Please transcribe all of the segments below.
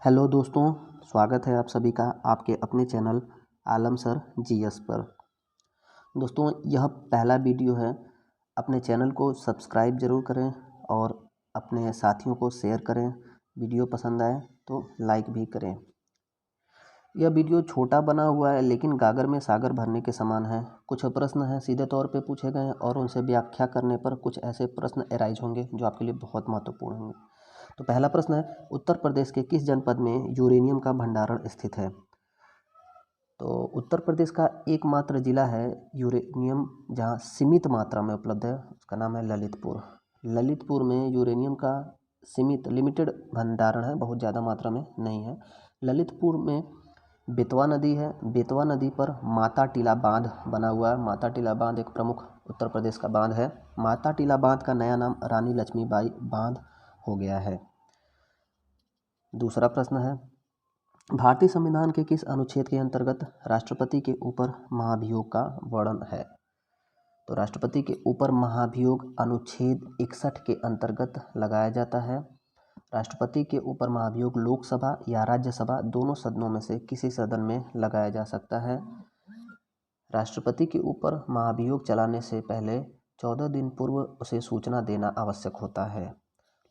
Hello दोस्तों, स्वागत है आप सभी का आपके अपने चैनल आलम सर जीएस पर। दोस्तों, यह पहला वीडियो है। अपने चैनल को सब्सक्राइब ज़रूर करें और अपने साथियों को शेयर करें। वीडियो पसंद आए तो लाइक भी करें। यह वीडियो छोटा बना हुआ है लेकिन गागर में सागर भरने के समान है। कुछ प्रश्न हैं सीधे तौर पे पूछे गए हैं और उनसे व्याख्या करने पर कुछ ऐसे प्रश्न एराइज होंगे जो आपके लिए बहुत महत्वपूर्ण होंगे। तो पहला प्रश्न है, उत्तर प्रदेश के किस जनपद में यूरेनियम का भंडारण स्थित है? तो उत्तर प्रदेश का एकमात्र जिला है यूरेनियम जहां सीमित मात्रा में उपलब्ध है, उसका नाम है ललितपुर। ललितपुर में यूरेनियम का सीमित लिमिटेड भंडारण है, बहुत ज़्यादा मात्रा में नहीं है। ललितपुर में बेतवा नदी है। बेतवा नदी पर माता टीला बांध बना हुआ है। माता टीला बांध एक प्रमुख उत्तर प्रदेश का बांध है। माता टीला बांध का नया नाम रानी लक्ष्मीबाई बांध हो गया है। दूसरा प्रश्न है, भारतीय संविधान के किस अनुच्छेद के अंतर्गत राष्ट्रपति के ऊपर महाभियोग का वर्णन है? तो राष्ट्रपति के ऊपर महाभियोग अनुच्छेद 61 के अंतर्गत लगाया जाता है। राष्ट्रपति के ऊपर महाभियोग लोकसभा या राज्यसभा दोनों सदनों में से किसी सदन में लगाया जा सकता है। राष्ट्रपति के ऊपर महाभियोग चलाने से पहले 14 दिन पूर्व उसे सूचना देना आवश्यक होता है।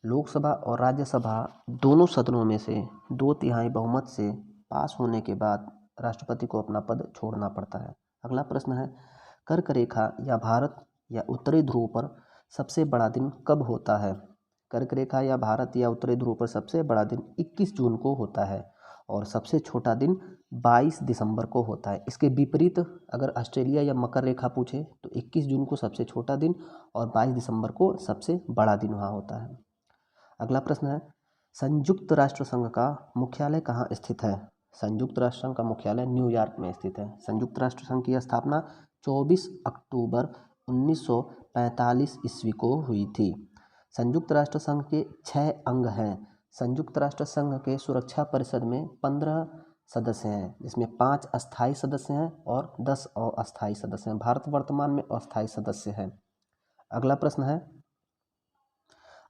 लोकसभा और राज्यसभा दोनों सदनों में से 2/3 बहुमत से पास होने के बाद राष्ट्रपति को अपना पद छोड़ना पड़ता है। अगला प्रश्न है, कर्क रेखा या भारत या उत्तरी ध्रुव पर सबसे बड़ा दिन कब होता है? कर्क रेखा या भारत या उत्तरी ध्रुव पर सबसे बड़ा दिन 21 जून को होता है और सबसे छोटा दिन 22 दिसंबर को होता है। इसके विपरीत अगर ऑस्ट्रेलिया या मकर रेखा पूछे तो 21 जून को सबसे छोटा दिन और 22 दिसंबर को सबसे बड़ा दिन वहाँ होता है। अगला प्रश्न है, संयुक्त राष्ट्र संघ का मुख्यालय कहाँ स्थित है? संयुक्त राष्ट्र संघ का मुख्यालय न्यूयॉर्क में स्थित है। संयुक्त राष्ट्र संघ की स्थापना 24 अक्टूबर 1945 ईस्वी को हुई थी। संयुक्त राष्ट्र संघ के 6 अंग हैं। संयुक्त राष्ट्र संघ के सुरक्षा परिषद में 15 सदस्य हैं, जिसमें 5 अस्थायी सदस्य हैं और 10 अस्थायी सदस्य हैं। भारत वर्तमान में अस्थायी सदस्य है। अगला प्रश्न है,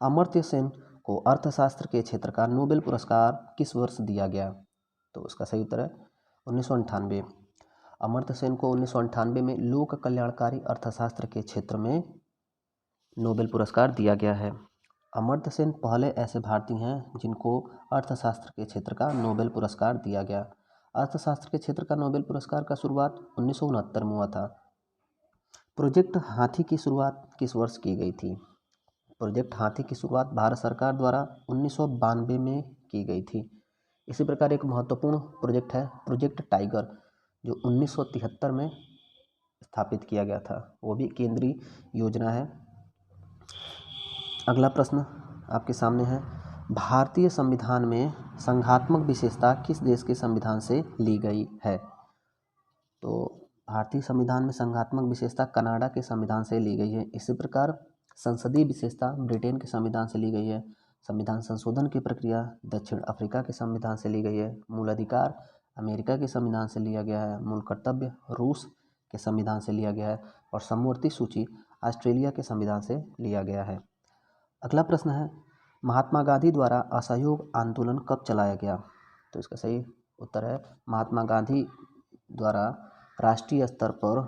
अमर्त्य सेन को अर्थशास्त्र के क्षेत्र का नोबेल पुरस्कार किस वर्ष दिया गया? तो उसका सही उत्तर है 1998। अमर्त्य सेन को 1998 में लोक कल्याणकारी अर्थशास्त्र के क्षेत्र में नोबेल पुरस्कार दिया गया है। अमर्त्य सेन पहले ऐसे भारतीय हैं जिनको अर्थशास्त्र के क्षेत्र का नोबेल पुरस्कार दिया गया। अर्थशास्त्र के क्षेत्र का नोबेल पुरस्कार का शुरुआत 1969 में हुआ था। प्रोजेक्ट हाथी की शुरुआत किस वर्ष की गई थी? प्रोजेक्ट हाथी की शुरुआत भारत सरकार द्वारा 1992 में की गई थी। इसी प्रकार एक महत्वपूर्ण प्रोजेक्ट है प्रोजेक्ट टाइगर, जो 1973 में स्थापित किया गया था। वो भी केंद्रीय योजना है। अगला प्रश्न आपके सामने है, भारतीय संविधान में संघात्मक विशेषता किस देश के संविधान से ली गई है? तो भारतीय संविधान में संघात्मक विशेषता कनाडा के संविधान से ली गई है। इसी प्रकार संसदीय विशेषता ब्रिटेन के संविधान से ली गई है। संविधान संशोधन की प्रक्रिया दक्षिण अफ्रीका के संविधान से ली गई है। मूल अधिकार अमेरिका के संविधान से लिया गया है। मूल कर्तव्य रूस के संविधान से लिया गया है और समवर्ती सूची ऑस्ट्रेलिया के संविधान से लिया गया है। अगला प्रश्न है, महात्मा गांधी द्वारा असहयोग आंदोलन कब चलाया गया? तो इसका सही उत्तर है महात्मा गांधी द्वारा राष्ट्रीय स्तर पर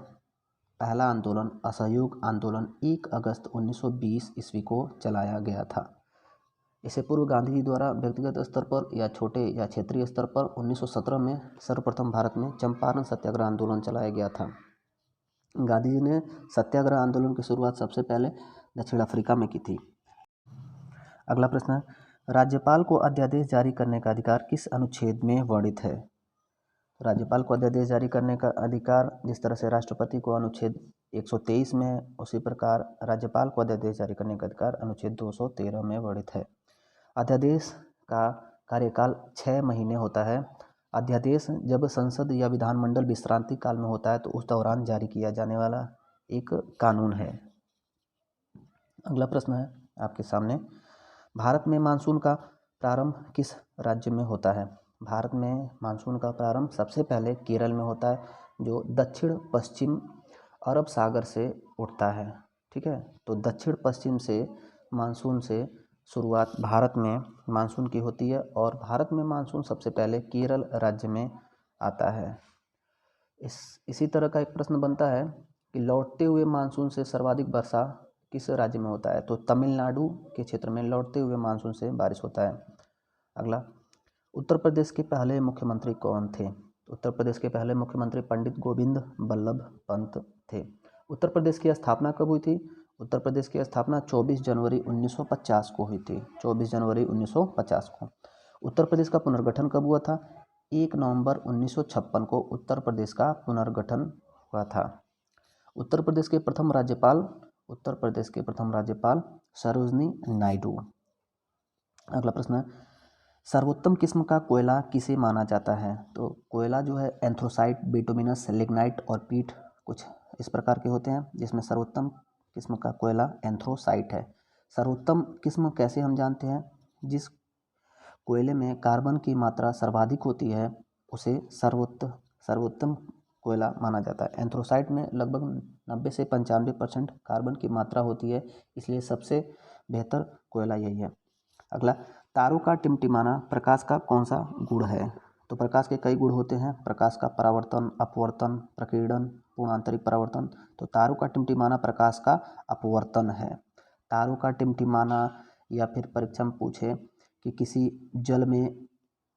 पहला आंदोलन असहयोग आंदोलन 1 अगस्त 1920 ईस्वी को चलाया गया था। इससे पूर्व गांधी जी द्वारा व्यक्तिगत स्तर पर या छोटे या क्षेत्रीय स्तर पर 1917 में सर्वप्रथम भारत में चंपारण सत्याग्रह आंदोलन चलाया गया था। गांधी जी ने सत्याग्रह आंदोलन की शुरुआत सबसे पहले दक्षिण अफ्रीका में की थी। अगला प्रश्न है, राज्यपाल को अध्यादेश जारी करने का अधिकार किस अनुच्छेद में वर्णित है? राज्यपाल को अध्यादेश जारी करने का अधिकार जिस तरह से राष्ट्रपति को अनुच्छेद 123 में है, उसी प्रकार राज्यपाल को अध्यादेश जारी करने का अधिकार अनुच्छेद 213 में वर्णित है। अध्यादेश का कार्यकाल 6 महीने होता है। अध्यादेश जब संसद या विधानमंडल विश्रांति काल में होता है तो उस दौरान जारी किया जाने वाला एक कानून है। अगला प्रश्न है आपके सामने, भारत में मानसून का प्रारंभ किस राज्य में होता है? भारत में मानसून का प्रारंभ सबसे पहले केरल में होता है, जो दक्षिण पश्चिम अरब सागर से उठता है। ठीक है, तो दक्षिण पश्चिम से मानसून से शुरुआत भारत में मानसून की होती है और भारत में मानसून सबसे पहले केरल राज्य में आता है। इसी तरह का एक प्रश्न बनता है कि लौटते हुए मानसून से सर्वाधिक वर्षा किस राज्य में होता है, तो तमिलनाडु के क्षेत्र में लौटते हुए मानसून से बारिश होता है। अगला, उत्तर प्रदेश के पहले मुख्यमंत्री कौन थे? उत्तर प्रदेश के पहले मुख्यमंत्री पंडित गोविंद बल्लभ पंत थे। उत्तर प्रदेश की स्थापना कब हुई थी? उत्तर प्रदेश की स्थापना 24 जनवरी 1950 को हुई थी। 24 जनवरी 1950 को। उत्तर प्रदेश का पुनर्गठन कब हुआ था? 1 नवंबर 1956 को उत्तर प्रदेश का पुनर्गठन हुआ था। उत्तर प्रदेश के प्रथम राज्यपाल सरोजनी नायडू। अगला प्रश्न है, सर्वोत्तम किस्म का कोयला किसे माना जाता है? तो कोयला जो है एंथ्रोसाइट, बिटुमिनस, लिग्नाइट और पीट कुछ इस प्रकार के होते हैं, जिसमें सर्वोत्तम किस्म का कोयला एंथ्रोसाइट है। सर्वोत्तम किस्म कैसे हम जानते हैं? जिस कोयले में कार्बन की मात्रा सर्वाधिक होती है उसे सर्वोत्तम कोयला माना जाता है। एंथ्रोसाइट में लगभग 90 से 95% कार्बन की मात्रा होती है, इसलिए सबसे बेहतर कोयला यही है। अगला, तारों का टिमटिमाना प्रकाश का कौन सा गुण है? तो प्रकाश के कई गुण होते हैं। प्रकाश का परावर्तन, अपवर्तन, प्रकीर्णन, पूर्ण आंतरिक परावर्तन। तो तारों का टिमटिमाना प्रकाश का अपवर्तन है। तारों का टिमटिमाना, या फिर परीक्षा में पूछे कि किसी जल में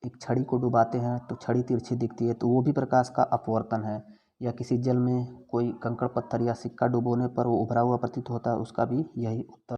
एक छड़ी को डुबाते हैं तो छड़ी तिरछी दिखती है, तो वो भी प्रकाश का अपवर्तन है। या किसी जल में कोई कंकड़ पत्थर या सिक्का डुबोने पर वो उभरा हुआ प्रतीत होता है, उसका भी यही उत्तर